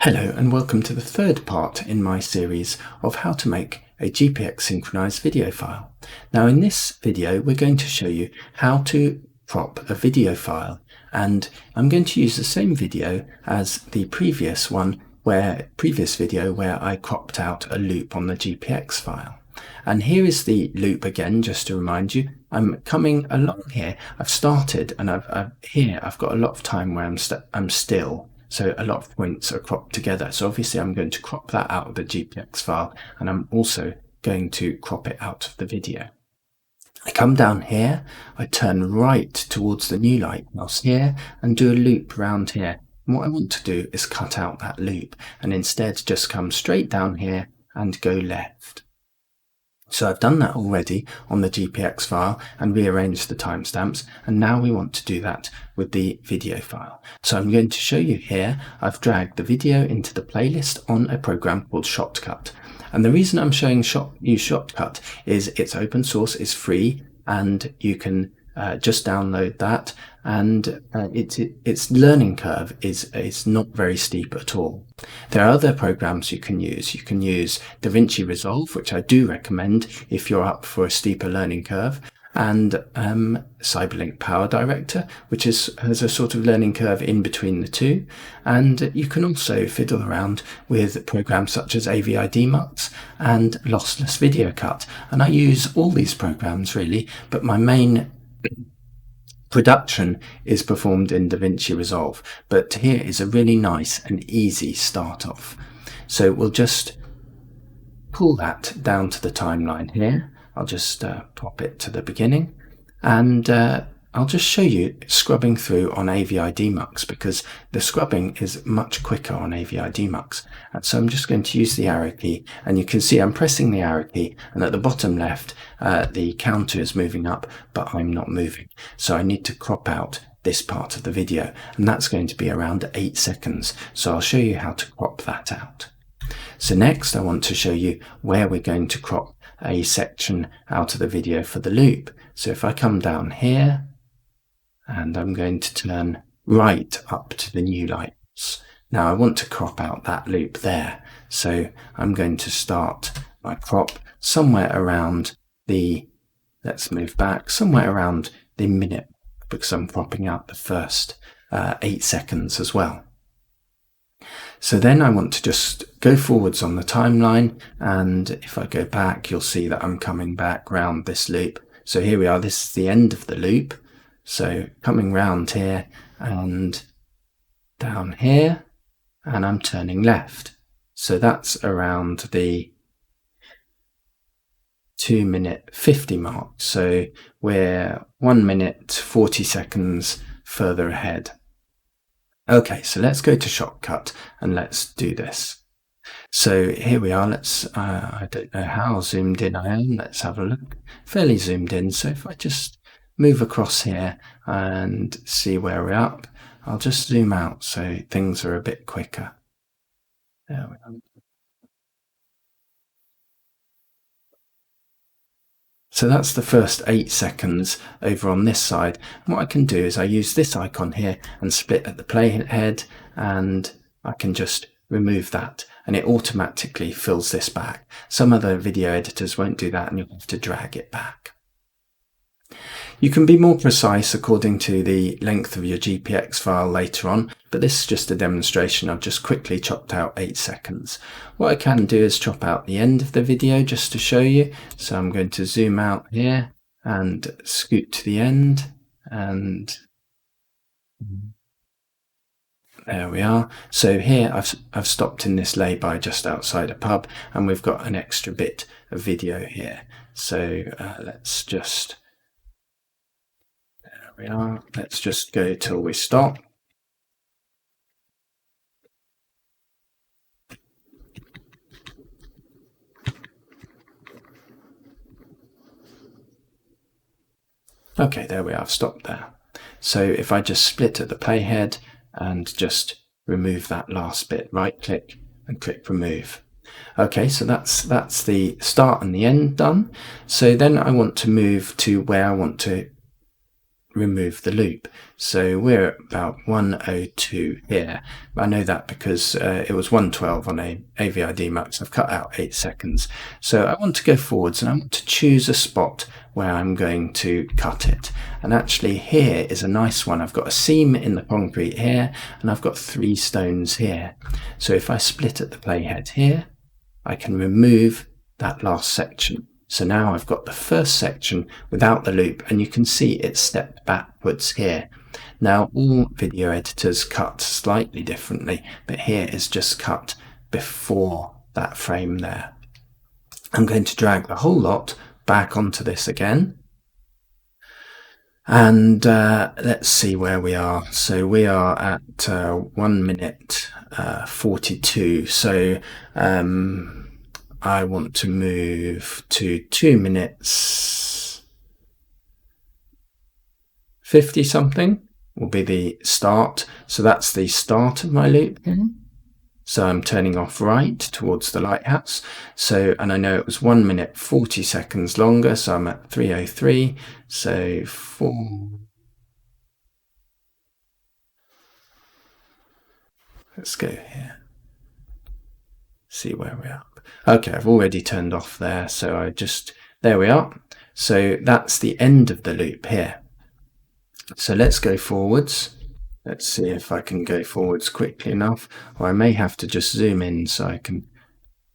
Hello and welcome to the third part in my series of how to make a GPX synchronized video file. Now in this video we're going to show you how to crop a video file, and I'm going to use the same video as the previous video where I cropped out a loop on the GPX file. And here is the loop again, just to remind you. I'm coming along here. I've started and I've got a lot of time where I'm still. So a lot of points are cropped together. So obviously I'm going to crop that out of the GPX file, and I'm also going to crop it out of the video. I come down here, I turn right towards the new lighthouse here and do a loop around here. And what I want to do is cut out that loop and instead just come straight down here and go left. So I've done that already on the GPX file and rearranged the timestamps, and now we want to do that with the video file. So I'm going to show you here. I've dragged the video into the playlist on a program called Shotcut. And the reason I'm showing you Shotcut is it's open source, it's free, and you can just download that, and its learning curve is not very steep at all. There are other programs you can use. You can use DaVinci Resolve, which I do recommend if you're up for a steeper learning curve, and Cyberlink Power Director, which has a sort of learning curve in between the two. And you can also fiddle around with programs such as AVI-Demux and Lossless Video Cut. And I use all these programs really, but my main production is performed in DaVinci Resolve, but here is a really nice and easy start off. So we'll just pull that down to the timeline here. I'll just pop it to the beginning, and I'll just show you scrubbing through on AVI-Demux, because the scrubbing is much quicker on AVI-Demux. And so I'm just going to use the arrow key, and you can see I'm pressing the arrow key, and at the bottom left the counter is moving up, but I'm not moving. So I need to crop out this part of the video, and that's going to be around 8 seconds. So I'll show you how to crop that out. So next I want to show you where we're going to crop a section out of the video for the loop. So if I come down here, and I'm going to turn right up to the new lights. Now I want to crop out that loop there. So I'm going to start my crop somewhere around let's move back, somewhere around the minute, because I'm cropping out the first 8 seconds as well. So then I want to just go forwards on the timeline, and if I go back, you'll see that I'm coming back round this loop. So here we are, this is the end of the loop. So coming round here and down here, and I'm turning left. So that's around the 2:50 mark. So we're 1 minute 40 seconds further ahead. Okay, so let's go to Shotcut and let's do this. So here we are. Let's, I don't know how zoomed in I am. Let's have a look. Fairly zoomed in. So if I just move across here and see where we're up, I'll just zoom out so things are a bit quicker. There we are. So that's the first 8 seconds over on this side. And what I can do is I use this icon here and split at the playhead, and I can just remove that, and it automatically fills this back. Some other video editors won't do that, and you'll have to drag it back. You can be more precise according to the length of your GPX file later on, but this is just a demonstration. I've just quickly chopped out 8 seconds. What I can do is chop out the end of the video just to show you. So I'm going to zoom out here and scoot to the end, and there we are. So here I've stopped in this lay-by just outside a pub, and we've got an extra bit of video here. So let's just... we are. Let's just go till we stop. Okay, there we are. I've stopped there. So if I just split at the playhead and just remove that last bit, right click and click remove. Okay, so that's the start and the end done. So then I want to move to where I want to remove the loop. So we're at about 102 here. I know that because it was 112 on a AVI Mux. I've cut out 8 seconds. So I want to go forwards and I want to choose a spot where I'm going to cut it. And actually here is a nice one. I've got a seam in the concrete here and I've got 3 stones here. So if I split at the playhead here, I can remove that last section. So now I've got the first section without the loop, and you can see it stepped backwards here. Now all video editors cut slightly differently, but here is just cut before that frame there. I'm going to drag the whole lot back onto this again. And let's see where we are. So we are at 1 minute 42. So I want to move to 2 minutes 50 something will be the start. So that's the start of my loop. So I'm turning off right towards the lighthouse. So, and I know it was 1 minute 40 seconds longer. So I'm at 3:03. So 4. Let's go here. See where we're at. Okay, I've already turned off there, so there we are. So that's the end of the loop here. So let's go forwards. Let's see if I can go forwards quickly enough, or I may have to just zoom in so I can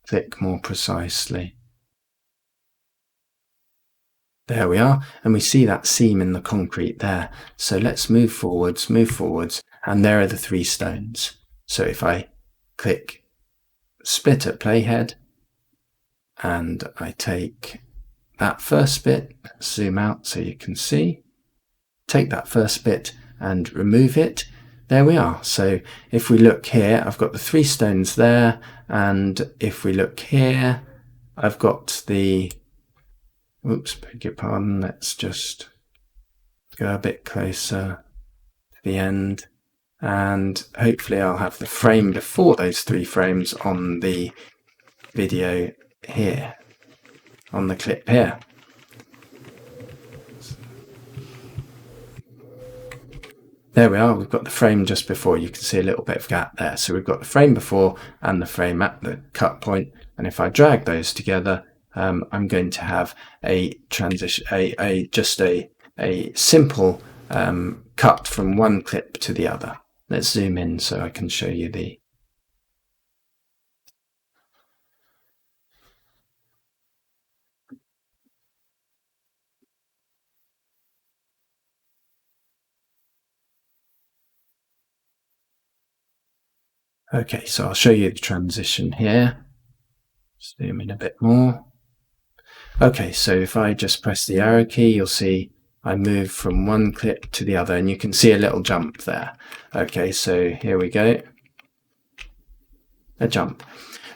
click more precisely. There we are, and we see that seam in the concrete there. So let's move forwards, and there are the 3 stones. So if I click split at playhead, and I take that first bit, zoom out so you can see, take that first bit and remove it, there we are. So if we look here, I've got the 3 stones there, and if we look here, I've got the, oops, beg your pardon, let's just go a bit closer to the end, and hopefully I'll have the frame before those 3 frames on the video here, on the clip here. There we are, we've got the frame just before. You can see a little bit of gap there. So we've got the frame before and the frame at the cut point. And if I drag those together, I'm going to have a transition, just a simple cut from one clip to the other. Let's zoom in so I can show you the. Okay, so I'll show you the transition here. Zoom in a bit more. Okay, so if I just press the arrow key, you'll see I move from one clip to the other, and you can see a little jump there. Okay, so here we go. A jump.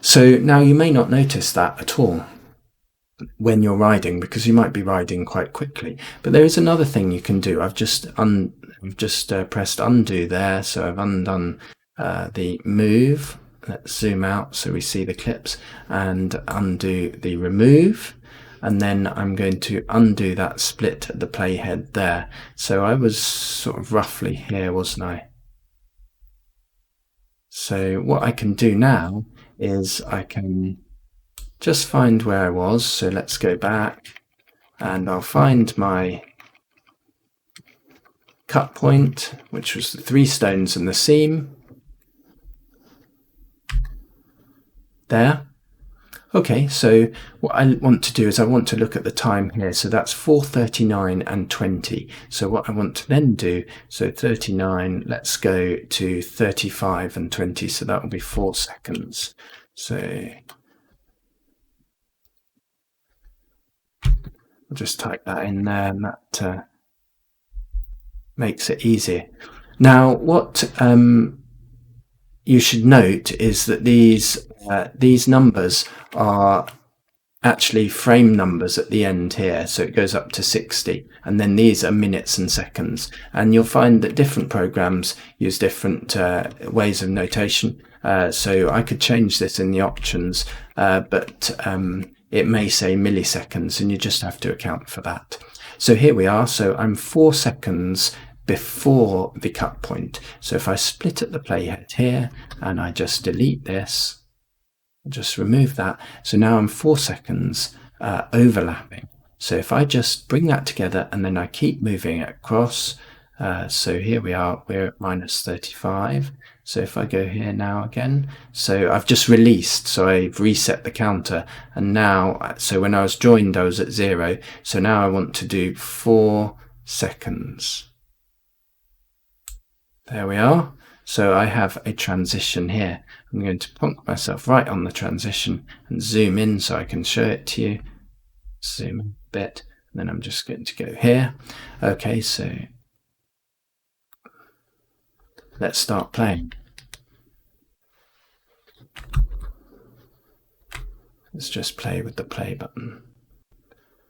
So now you may not notice that at all when you're riding, because you might be riding quite quickly. But there is another thing you can do. I've just pressed undo there, so I've undone the move. Let's zoom out so we see the clips, and undo the remove. And then I'm going to undo that split at the playhead there. So I was sort of roughly here, wasn't I? So what I can do now is I can just find where I was. So let's go back, and I'll find my cut point, which was the 3 stones and the seam. There. Okay, so what I want to do is I want to look at the time here. So that's 4:39 and 20. So what I want to then do, so 39, let's go to 35 and 20. So that will be 4 seconds. So I'll just type that in there, and that makes it easier. Now, what you should note is that these numbers are actually frame numbers at the end here, so it goes up to 60, and then these are minutes and seconds, and you'll find that different programs use different ways of notation. So I could change this in the options, but it may say milliseconds, and you just have to account for that. So here we are. So I'm 4 seconds before the cut point. So if I split at the playhead here and I just delete this, just remove that. So now I'm 4 seconds overlapping. So if I just bring that together and then I keep moving it across, so here we are, we're at -35. So if I go here now again, so I've just released, so I've reset the counter, and now, so when I was joined I was at 0, so now I want to do 4 seconds. There we are. So I have a transition here. I'm going to plonk myself right on the transition and zoom in so I can show it to you. Zoom in a bit, and then I'm just going to go here. Okay, so let's start playing. Let's just play with the play button.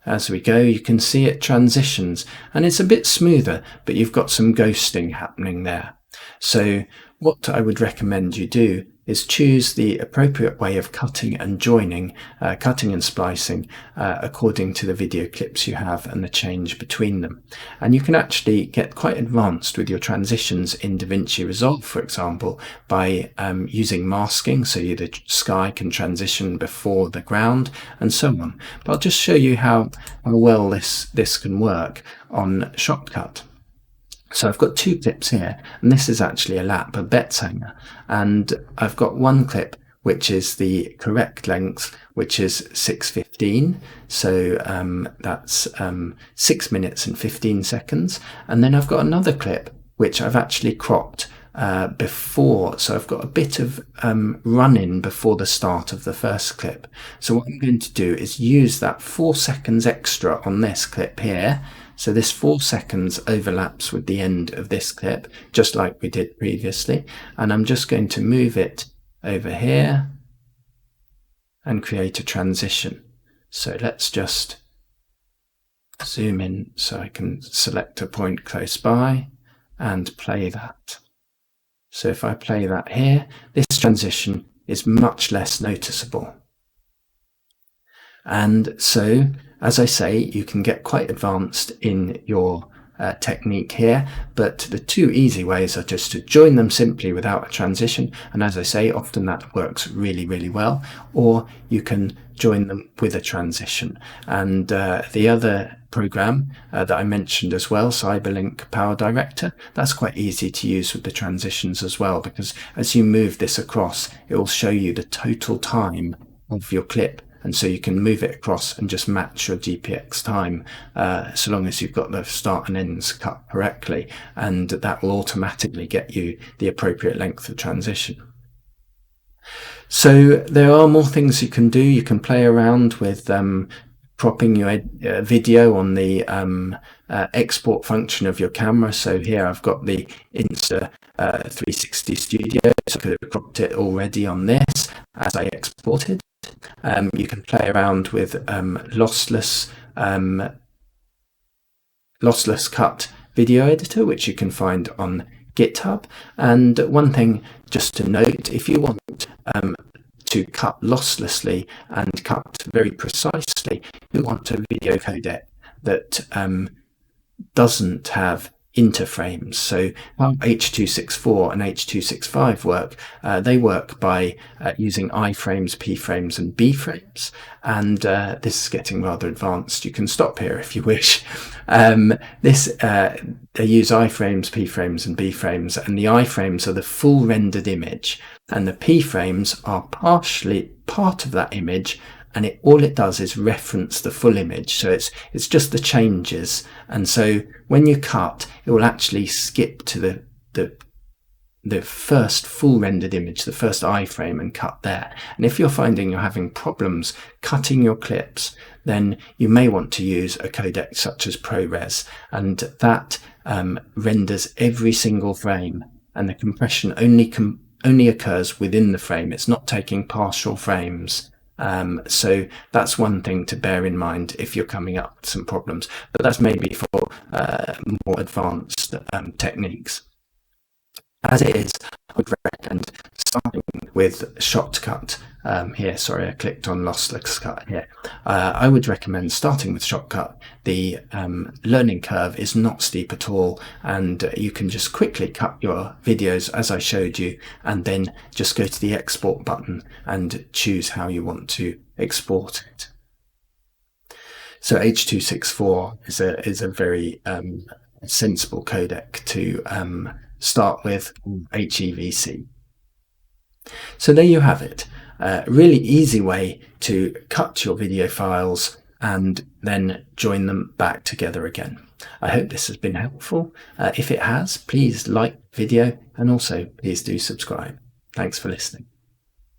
As we go, you can see it transitions, and it's a bit smoother, but you've got some ghosting happening there. So what I would recommend you do is choose the appropriate way of cutting and joining, cutting and splicing according to the video clips you have and the change between them. And you can actually get quite advanced with your transitions in DaVinci Resolve, for example, by using masking, so the sky can transition before the ground and so on. But I'll just show you how well this can work on Shotcut. So I've got 2 clips here, and this is actually a lap, a bets hanger, and I've got one clip which is the correct length, which is 6:15, so that's 6 minutes and 15 seconds, and then I've got another clip which I've actually cropped before, so I've got a bit of run-in before the start of the first clip. So what I'm going to do is use that 4 seconds extra on this clip here. So this 4 seconds overlaps with the end of this clip, just like we did previously. And I'm just going to move it over here and create a transition. So let's just zoom in so I can select a point close by and play that. So if I play that here, this transition is much less noticeable. And so, as I say, you can get quite advanced in your technique here, but the 2 easy ways are just to join them simply without a transition, and as I say, often that works really, really well, or you can join them with a transition. And the other program that I mentioned as well, Cyberlink Power Director, that's quite easy to use with the transitions as well, because as you move this across, it will show you the total time of your clip. And so you can move it across and just match your GPX time, so long as you've got the start and ends cut correctly, and that will automatically get you the appropriate length of transition. So there are more things you can do. You can play around with cropping your video on the export function of your camera. So here I've got the Insta360 Studio, so I could have cropped it already on this as I exported. You can play around with lossless cut video editor, which you can find on GitHub. And one thing just to note, if you want to cut losslessly and cut very precisely, you want a video codec that doesn't have interframes. So how H.264 and H.265 work, they work by using iframes, p-frames and b-frames, and this is getting rather advanced. You can stop here if you wish. They use iframes, p-frames and b-frames, and the iframes are the full rendered image, and the p-frames are partially part of that image, and all it does is reference the full image, so it's just the changes. And so when you cut, it will actually skip to the first full rendered image, the first iframe, and cut there. And if you're finding you're having problems cutting your clips, then you may want to use a codec such as ProRes, and that renders every single frame, and the compression only occurs within the frame. It's not taking partial frames. So that's one thing to bear in mind if you're coming up with some problems, but that's maybe for more advanced techniques. As it is, I would recommend starting with Shotcut here, sorry, I clicked on lossless cut here. I would recommend starting with Shortcut. The learning curve is not steep at all, and you can just quickly cut your videos as I showed you, and then just go to the export button and choose how you want to export it. So H.264 is a very sensible codec to start with, HEVC. So there you have it. Really easy way to cut your video files and then join them back together again. I hope this has been helpful. If it has, please like the video and also please do subscribe. Thanks for listening.